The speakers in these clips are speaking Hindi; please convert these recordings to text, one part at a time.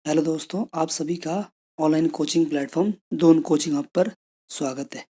हेलो दोस्तों, आप सभी का ऑनलाइन कोचिंग प्लेटफॉर्म दोन कोचिंग हब पर स्वागत है।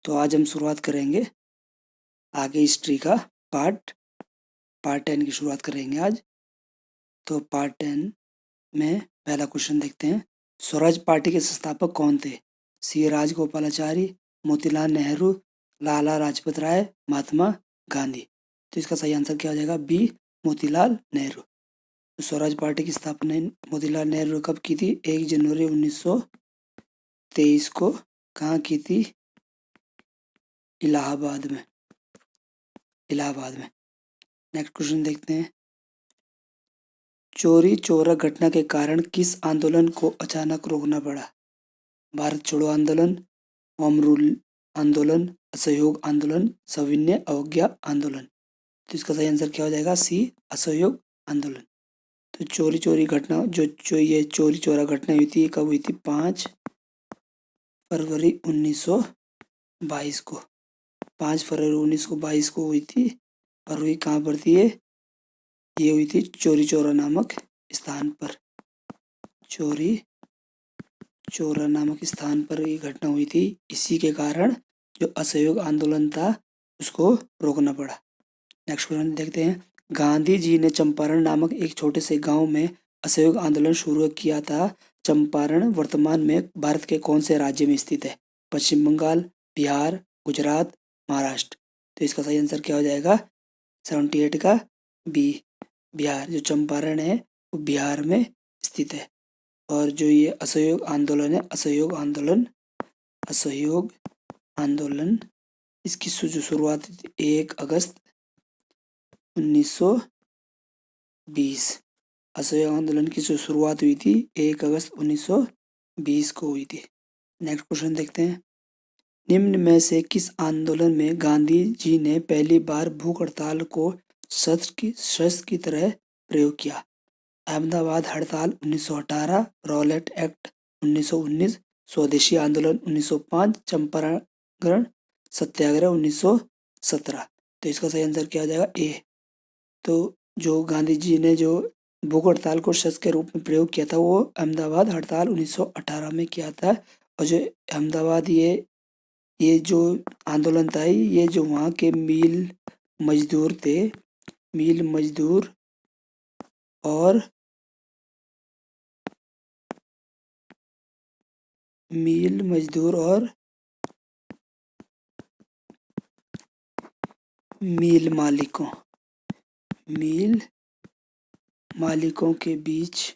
तो आज हम शुरुआत करेंगे आगे हिस्ट्री का पार्ट 10 की शुरुआत करेंगे आज। तो पार्ट 10 में पहला क्वेश्चन देखते हैं। स्वराज पार्टी के संस्थापक कौन थे? सी राजगोपालाचारी, मोतीलाल नेहरू, लाला लाजपत राय, महात्मा गांधी। तो इसका सही आंसर क्या हो जाएगा? बी, मोतीलाल नेहरू। तो स्वराज पार्टी की स्थापना मोतीलाल नेहरू कब की थी? 1 जनवरी 1923 को। कहाँ की थी? इलाहाबाद में। नेक्स्ट क्वेश्चन देखते हैं। चोरी चौरा घटना के कारण किस आंदोलन को अचानक रोकना पड़ा? भारत छोड़ो आंदोलन, होम रूल आंदोलन, असहयोग आंदोलन, सविनय अवज्ञा आंदोलन। तो इसका सही आंसर क्या हो जाएगा? सी, असहयोग आंदोलन। तो चोरी घटना ये चोरी चौरा घटना हुई थी, कब हुई थी? 5 फरवरी 1922 को। 5 फरवरी 1922 को हुई थी और हुई कहाँ पर थी ये हुई थी चोरी चौरा नामक स्थान पर। चोरी चौरा नामक स्थान पर ये घटना हुई थी। इसी के कारण जो असहयोग आंदोलन था उसको रोकना पड़ा। नेक्स्ट क्वेश्चन देखते हैं। गांधी जी ने चंपारण नामक एक छोटे से गांव में असहयोग आंदोलन शुरू किया था। चंपारण वर्तमान में भारत के कौन से राज्य में स्थित है? पश्चिम बंगाल, बिहार, गुजरात, महाराष्ट्र। तो इसका सही आंसर क्या हो जाएगा? 78 का बी, बिहार। जो चंपारण है वो बिहार में स्थित है। और जो ये असहयोग आंदोलन है, असहयोग आंदोलन इसकी जो शुरुआत हुई थी 1 अगस्त 1920। असहयोग आंदोलन की जो शुरुआत हुई थी 1 अगस्त 1920 को हुई थी। नेक्स्ट क्वेश्चन देखते हैं। निम्न में से किस आंदोलन में गांधी जी ने पहली बार भूख हड़ताल को शस्त्र की तरह प्रयोग किया? अहमदाबाद हड़ताल 1918, रॉलेट एक्ट 1919, स्वदेशी आंदोलन 1905, चंपारण सत्याग्रह 1917। तो इसका सही आंसर क्या हो जाएगा? ए। तो जो गांधी जी ने जो भूख हड़ताल को शस्त्र के रूप में प्रयोग किया था वो अहमदाबाद हड़ताल 1918 में किया था। और जो अहमदाबाद ये जो आंदोलन था, ये जो वहाँ के मिल मजदूर थे, मिल मजदूर और मिल मालिकों के बीच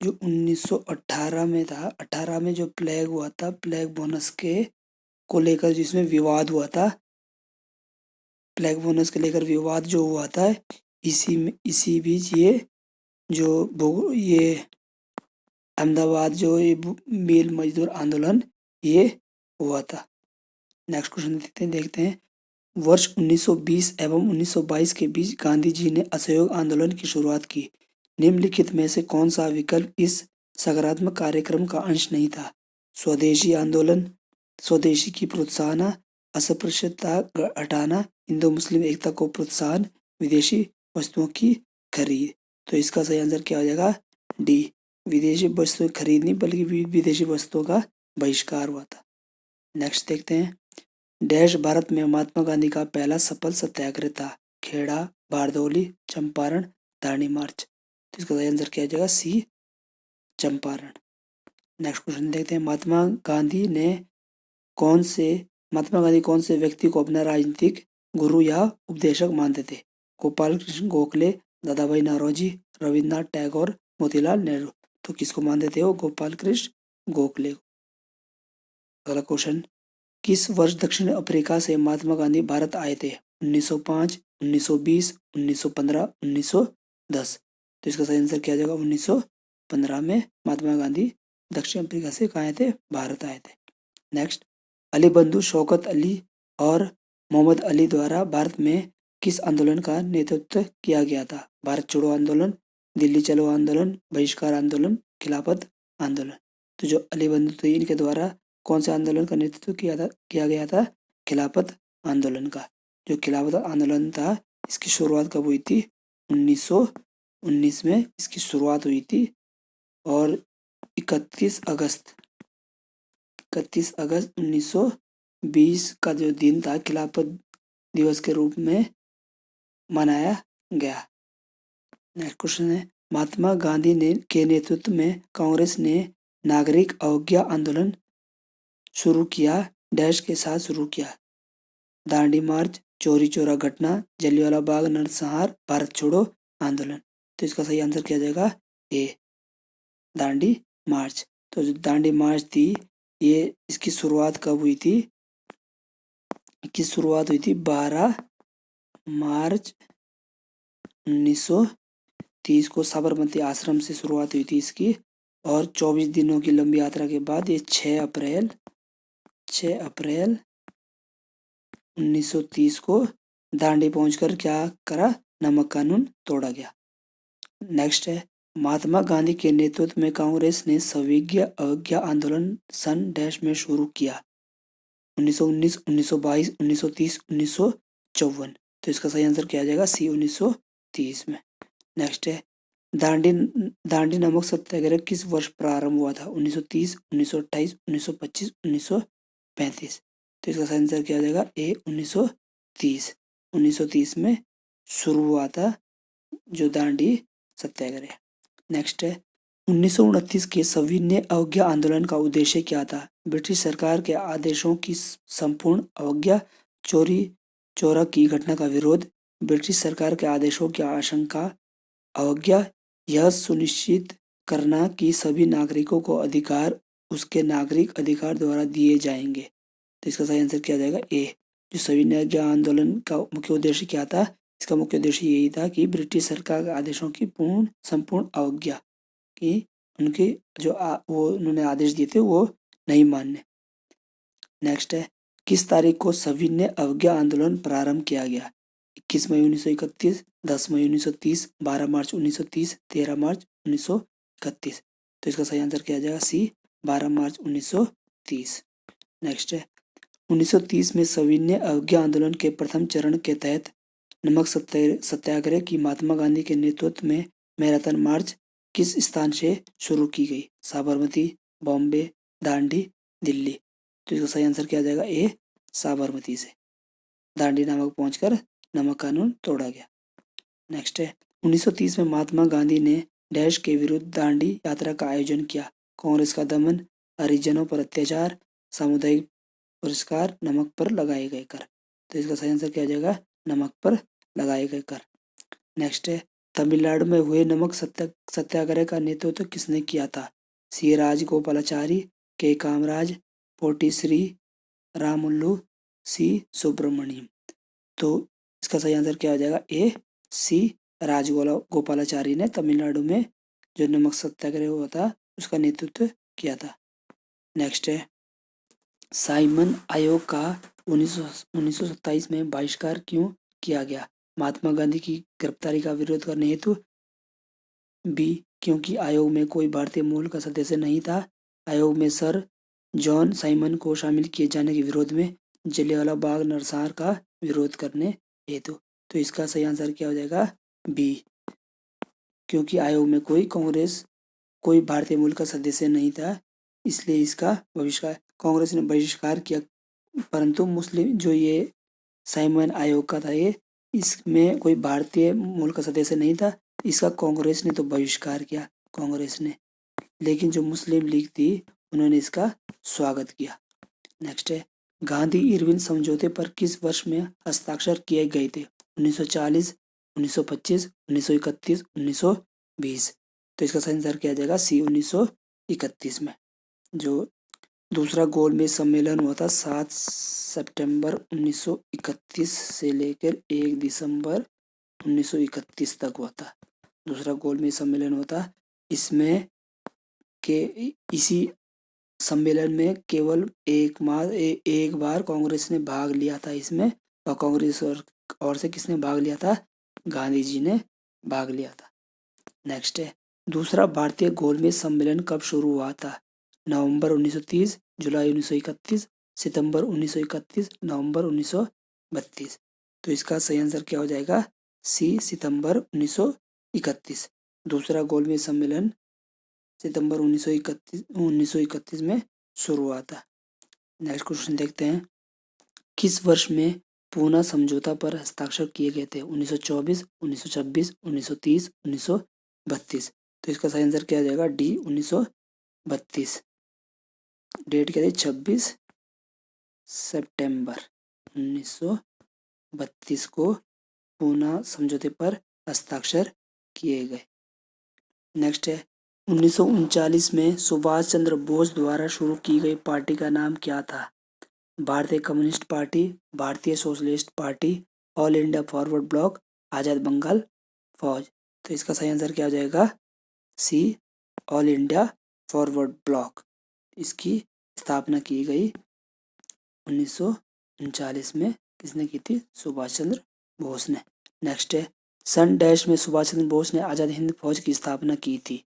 जो 1918 में था, 18 में जो प्लेग हुआ था, प्लेग बोनस के को लेकर जिसमें विवाद हुआ था, प्लेग बोनस के लेकर विवाद जो हुआ था, इसी बीच ये अहमदाबाद जो ये मिल मजदूर आंदोलन ये हुआ था। नेक्स्ट क्वेश्चन देखते हैं। वर्ष 1920 एवं 1922 के बीच गांधी जी ने असहयोग आंदोलन की शुरुआत की। निम्नलिखित में से कौन सा विकल्प इस सकारात्मक कार्यक्रम का अंश नहीं था? स्वदेशी आंदोलन, स्वदेशी की प्रोत्साहन, अस्पृश्यता हटाना, हिंदू मुस्लिम एकता को प्रोत्साहन, विदेशी वस्तुओं की खरीद। तो इसका सही आंसर क्या हो जाएगा? डी, विदेशी वस्तुएं खरीद नहीं बल्कि विदेशी वस्तुओं का बहिष्कार हुआ था। नेक्स्ट देखते हैं। डैश भारत में महात्मा गांधी का पहला सफल सत्याग्रह था? खेड़ा, बारदौली, चंपारण, दांडी मार्च। तो इसका सही आंसर क्या हो जाएगा? सी, चंपारण। नेक्स्ट क्वेश्चन देखते हैं। महात्मा गांधी कौन से व्यक्ति को अपना राजनीतिक गुरु या उपदेशक मानते थे? गोपाल कृष्ण गोखले, दादा भाई नौरोजी, रविन्द्रनाथ टैगोर, मोतीलाल नेहरू। तो किसको मानते थे वो? गोपाल कृष्ण गोखले। अगला क्वेश्चन। किस वर्ष दक्षिण अफ्रीका से महात्मा गांधी भारत आए थे? 1905, 1920, 1915, 1910। तो इसका सही आंसर क्या हो जाएगा? 1915 में महात्मा गांधी दक्षिण अफ्रीका से कहाँ आए थे? भारत आए थे। नेक्स्ट। अली बंधु शौकत अली और मोहम्मद अली द्वारा भारत में किस आंदोलन का नेतृत्व किया गया था? भारत छोड़ो आंदोलन, दिल्ली चलो आंदोलन, बहिष्कार आंदोलन, खिलाफत आंदोलन। तो जो अली बंधु थे इनके द्वारा कौन से आंदोलन का नेतृत्व किया गया था? खिलाफत आंदोलन का। जो खिलाफत आंदोलन था इसकी शुरुआत कब हुई थी? 1919 में इसकी शुरुआत हुई थी और 31 अगस्त 1920 का जो दिन था खिलाफत दिवस के रूप में मनाया गया। नेक्स्ट क्वेश्चन है, महात्मा गांधी ने के नेतृत्व में कांग्रेस ने नागरिक अवज्ञा आंदोलन शुरू किया, डैश के साथ शुरू किया। दांडी मार्च, चोरी चौरा घटना, जलियांवाला बाग नरसंहार, भारत छोड़ो आंदोलन। तो इसका सही आंसर क्या जाएगा, ए, दांडी मार्च। तो जो दांडी मार्च थी ये इसकी शुरुआत कब हुई थी, 12 मार्च 1930 को साबरमती आश्रम से शुरुआत हुई थी इसकी, और 24 दिनों की लंबी यात्रा के बाद ये 6 अप्रैल 1930 को दांडी पहुंचकर क्या करा, नमक कानून तोड़ा गया। नेक्स्ट है, महात्मा गांधी के नेतृत्व में कांग्रेस ने सविज्ञ अवज्ञा आंदोलन सन डैश में शुरू किया, 1919, 1922, 1930, 1954। तो इसका सही आंसर क्या आ जाएगा, सी, 1930 में। नेक्स्ट है, दांडी नमक सत्याग्रह किस वर्ष प्रारंभ हुआ था, 1930, 1928, 1925, 1935। तो इसका सही आंसर क्या आ जाएगा, ए, 1930 में शुरू हुआ था जो दांडी सत्याग्रह। नेक्स्ट है, 1929 के सविनय अवज्ञा आंदोलन का उद्देश्य क्या था, ब्रिटिश सरकार के आदेशों की संपूर्ण अवज्ञा, चोरी चौरा की घटना का विरोध, ब्रिटिश सरकार के आदेशों की आशंका अवज्ञा, यह सुनिश्चित करना कि सभी नागरिकों को अधिकार उसके नागरिक अधिकार द्वारा दिए जाएंगे। तो इसका सही आंसर क्या जाएगा, ए। जो सविनय अवज्ञा आंदोलन का मुख्य उद्देश्य क्या था, इसका मुख्य उद्देश्य यही था कि ब्रिटिश सरकार के आदेशों की संपूर्ण अवज्ञा, कि उनके जो वो उन्होंने आदेश दिए थे वो नहीं मानने। नेक्स्ट है, किस तारीख को सविनय अवज्ञा आंदोलन प्रारंभ किया गया, 21 मई 1931, 10 मई 1930, 12 मार्च 1930, 13 मार्च 1931। तो इसका सही आंसर क्या आ जाएगा, सी, 12 मार्च 1930। नेक्स्ट है, 1930 में सविनय अवज्ञा आंदोलन के प्रथम चरण के तहत नमक सत्याग्रह की महात्मा गांधी के नेतृत्व में मैराथन मार्च किस स्थान से शुरू की गई, साबरमती, बॉम्बे, दांडी, दिल्ली। तो इसका सही आंसर क्या आ जाएगा, ए, साबरमती से दांडी नमक पहुंचकर नमक कानून तोड़ा गया। नेक्स्ट है, 1930 में महात्मा गांधी ने डैश के विरुद्ध दांडी यात्रा का आयोजन किया, कांग्रेस का दमन, हरिजनों पर अत्याचार, सामुदायिक पुरस्कार, नमक पर लगाए गए कर। तो इसका सही आंसर क्या आ जाएगा, नमक पर लगाए गए कर। नेक्स्ट है, तमिलनाडु में हुए नमक सत्याग्रह का नेतृत्व किसने किया था, सी, राजगोपालाचारी, के कामराज, पोटी श्री रामुलु, सी, सुब्रमण्यम। तो इसका सही आंसर क्या हो जाएगा, ए, सी, राजगोपालाचारी ने तमिलनाडु में जो नमक सत्याग्रह हुआ था उसका नेतृत्व किया था। नेक्स्ट है, साइमन आयोग का 1927 में बहिष्कार क्यों किया गया, महात्मा गांधी की गिरफ्तारी का विरोध करने हेतु, बी, क्योंकि आयोग में कोई भारतीय मूल का सदस्य नहीं था, आयोग में सर जॉन साइमन को शामिल किए जाने के विरोध में, जलियांवाला बाग नरसंहार का विरोध करने हेतु। तो इसका सही आंसर क्या हो जाएगा, बी, क्योंकि आयोग में कोई भारतीय मूल का सदस्य नहीं था, इसलिए इसका बहिष्कार कांग्रेस ने बहिष्कार किया। परंतु मुस्लिम जो ये साइमन आयोग का था, ये इसमें कोई भारतीय मूल का सदस्य नहीं था, इसका कांग्रेस ने तो बहिष्कार किया कांग्रेस ने, लेकिन जो मुस्लिम लीग थी उन्होंने इसका स्वागत किया। नेक्स्ट है, गांधी इरविन समझौते पर किस वर्ष में हस्ताक्षर किए गए थे, 1940, 1925, 1931, 1920। तो इसका सही आंसर क्या आ जाएगा, सी, 1931 में। जो दूसरा गोलमेज सम्मेलन हुआ था 7 सितंबर 1931 से लेकर 1 दिसंबर 1931 तक हुआ था, दूसरा गोलमेज सम्मेलन हुआ था। इसमें इसी सम्मेलन में केवल एक बार कांग्रेस ने भाग लिया था इसमें, और कांग्रेस और से किसने भाग लिया था, गांधी जी ने भाग लिया था। नेक्स्ट है, दूसरा भारतीय गोलमेज सम्मेलन कब शुरू हुआ था, नवंबर 1930, जुलाई 1931, सितंबर 1931, नवंबर 1932। तो इसका सही आंसर क्या हो जाएगा, सी, सितंबर 1931। दूसरा गोल मेज सम्मेलन सितंबर 1931 में शुरू हुआ था। नेक्स्ट क्वेश्चन देखते हैं, किस वर्ष में पूना समझौता पर हस्ताक्षर किए गए थे? 1924, 1926, 1930, 1932। तो इसका सही आंसर क्या आ जाएगा? डी 1932। डेट क्या थी? 26 सितंबर 1932 को पूना समझौते पर हस्ताक्षर किए गए। नेक्स्ट है, 1939 में सुभाष चंद्र बोस द्वारा शुरू की गई पार्टी का नाम क्या था? भारतीय कम्युनिस्ट पार्टी, भारतीय socialist party, all India forward bloc, Azad Bengal Fauj. तो इसका सही आंसर क्या हो जाएगा? C, all India forward bloc. इसकी स्थापना की गई 1939 में। किसने की थी? सुभाष चंद्र बोस ने। नेक्स्ट है, सन डैश में सुभाष चंद्र बोस ने आजाद हिंद फौज की स्थापना की थी?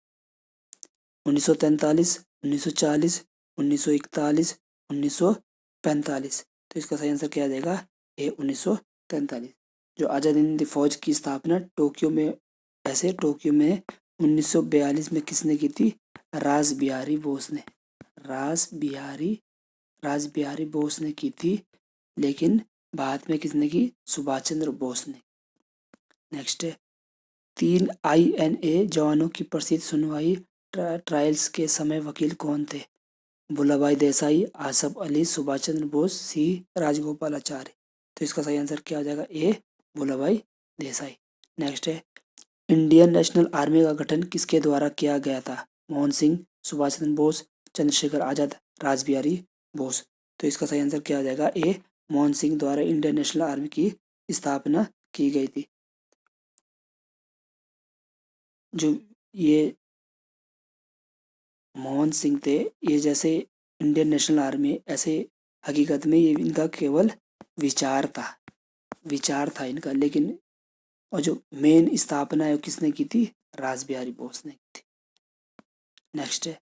1943, 1940, 1941, 1945। तो इसका सही आंसर क्या आ जाएगा? ए 1943। जो आजाद हिंद फौज की स्थापना टोक्यो में 1942 में किसने की थी? रास बिहारी बोस ने। रास बिहारी बोस ने की थी, लेकिन बाद में किसने की? सुभाष चंद्र बोस ने। नेक्स्ट है, 3 INA जवानों की प्रसिद्ध सुनवाई ट्रायल्स के समय वकील कौन थे? वल्लभ भाई देसाई, आसफ अली, सुभाष चंद्र बोस, सी राजगोपालाचारी। तो इसका सही आंसर क्या हो जाएगा? ए वल्लभ भाई देसाई। नेक्स्ट है, इंडियन नेशनल आर्मी का गठन किसके द्वारा किया गया था? मोहन सिंह, सुभाष चंद्र बोस, चंद्रशेखर आजाद, रास बिहारी बोस। तो इसका सही आंसर क्या हो जाएगा? ए मोहन सिंह द्वारा इंडियन नेशनल आर्मी की स्थापना की गई थी। जो ये मोहन सिंह थे, ये जैसे इंडियन नेशनल आर्मी, ऐसे हकीकत में ये इनका केवल विचार था इनका, लेकिन और जो मेन स्थापना है वो किसने की थी? रास बिहारी बोस ने की थी। नेक्स्ट है,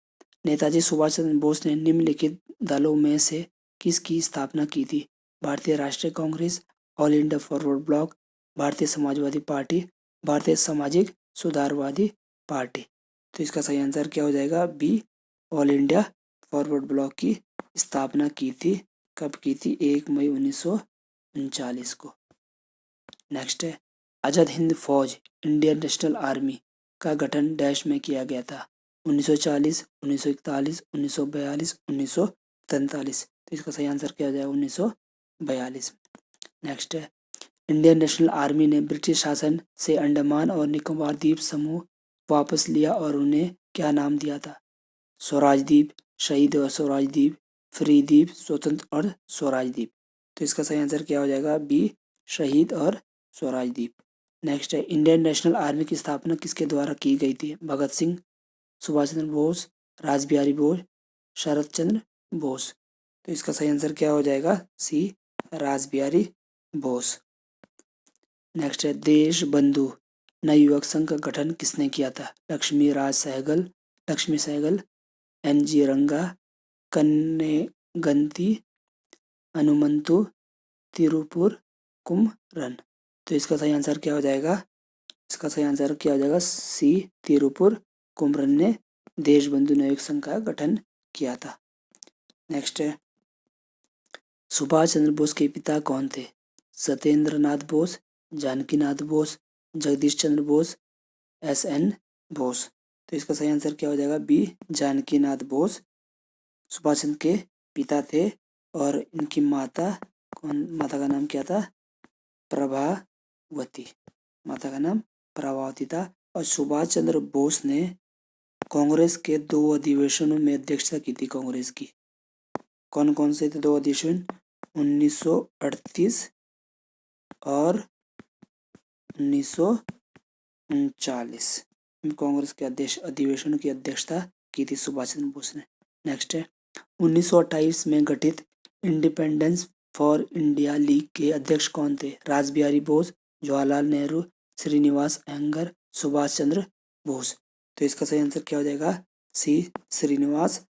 नेताजी सुभाष चंद्र बोस ने निम्नलिखित दलों में से किसकी स्थापना की थी? भारतीय राष्ट्रीय Congress, all India forward block, भारतीय समाजवादी पार्टी, भारतीय सामाजिक सुधारवादी पार्टी। तो इसका सही आंसर क्या हो जाएगा? B, all India forward block की स्थापना की थी। कब की थी? 1 मई 1939 को। नेक्स्ट है, आजाद हिंद फौज इंडियन नेशनल आर्मी का गठन डैश में किया गया था? 1940, 1941, 1942, 1943। तो इसका सही आंसर क्या हो जाएगा? 1942। नेक्स्ट है, इंडियन नेशनल आर्मी ने ब्रिटिश शासन से अंडमान और निकोबार द्वीप समूह वापस लिया और उन्हें क्या नाम दिया था? स्वराज द्वीप, शहीद और स्वराज द्वीप, फ्री द्वीप, स्वतंत्र और स्वराज द्वीप। तो इसका सही आंसर क्या हो जाएगा? बी, शहीद और स्वराज द्वीप। नेक्स्ट है, इंडियन नेशनल आर्मी की स्थापना किसके द्वारा की गई थी? भगत सिंह, सुभाष चंद्र बोस, रास बिहारी बोस, शरद चंद्र बोस। तो इसका सही आंसर क्या हो जाएगा? सी, रास बिहारी बोस। नेक्स्ट है, देश बंधु नवयुवक संघ का गठन किसने किया था? लक्ष्मी सहगल, NG रंगा, कन्नेगंती, हनुमंतु, तिरुपुर कुमरन। तो इसका सही आंसर क्या हो जाएगा? इसका सही आंसर क्या हो जाएगा? सी, तिरुपुर कुमरन ने देश बंधु नवयुवक संघ का गठन किया था। नेक्स्ट है, सुभाष चंद्र बोस के पिता कौन थे? सत्येंद्र नाथ बोस, जानकीनाथ बोस, जगदीश चंद्र बोस, SN बोस। तो इसका सही आंसर क्या हो जाएगा? बी, जानकीनाथ बोस सुभाष चंद्र के पिता थे। और इनकी माता माता का नाम क्या था? प्रभावती। माता का नाम प्रभावती था। और सुभाष चंद्र बोस ने कांग्रेस के 2 अधिवेशनों में अध्यक्षता की थी कांग्रेस की। कौन कौन से थे 2 अधिवेशन? 1938 और 1939 कांग्रेस के अधिवेशनों की अध्यक्षता की थी सुभाष चंद्र बोस ने। नेक्स्ट है, 1928 में गठित इंडिपेंडेंस फॉर इंडिया लीग के अध्यक्ष कौन थे? रास बिहारी बोस, जवाहरलाल नेहरू, श्रीनिवास अयंगर, सुभाष चंद्र बोस। तो इसका सही आंसर क्या हो जाएगा? सी, श्रीनिवास